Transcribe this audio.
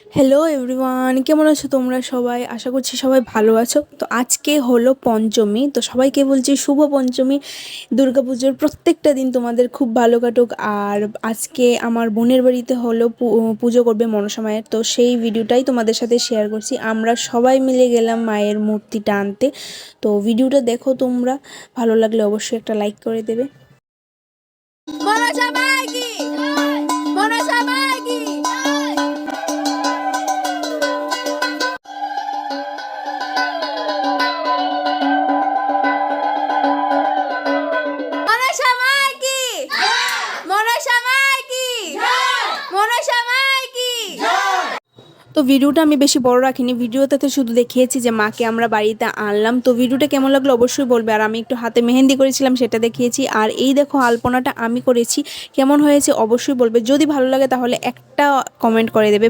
Hello everyone, কেমন আছো তোমরা সবাই? আশা করছি সবাই ভালো আছো। তো আজকে হলো পঞ্চমী, তো সবাইকে বলছি শুভ পঞ্চমী। দুর্গাপুজোর প্রত্যেকটা দিন তোমাদের খুব ভালো কাটুক। আর আজকে আমার বোনের বাড়িতে হলো পুজো করবে মনসা মায়ের, তো সেই ভিডিওটাই তোমাদের সাথে শেয়ার করছি। আমরা সবাই মিলে গেলাম মায়ের মূর্তিটা আনতে। তো ভিডিওটা দেখো তোমরা, ভালো লাগলে অবশ্যই একটা লাইক করে দেবে। মনসা মাই কি মনসা মাই কি মনসা মাই কি মনসা মাই কি মনসা মাই কি। তো ভিডিওটা আমি বেশি বড় রাখিনি, ভিডিওটাতে শুধু দেখিয়েছি যে মাকে আমরা বাড়িতে আনলাম। তো ভিডিওটা কেমন লাগলো অবশ্যই বলবে। আর আমি একটু হাতে মেহেন্দি করেছিলাম, সেটা দেখিয়েছি। আর এই দেখো আলপনাটা আমি করেছি, কেমন হয়েছে অবশ্যই বলবে। যদি ভালো লাগে তাহলে একটা কমেন্ট করে দেবে।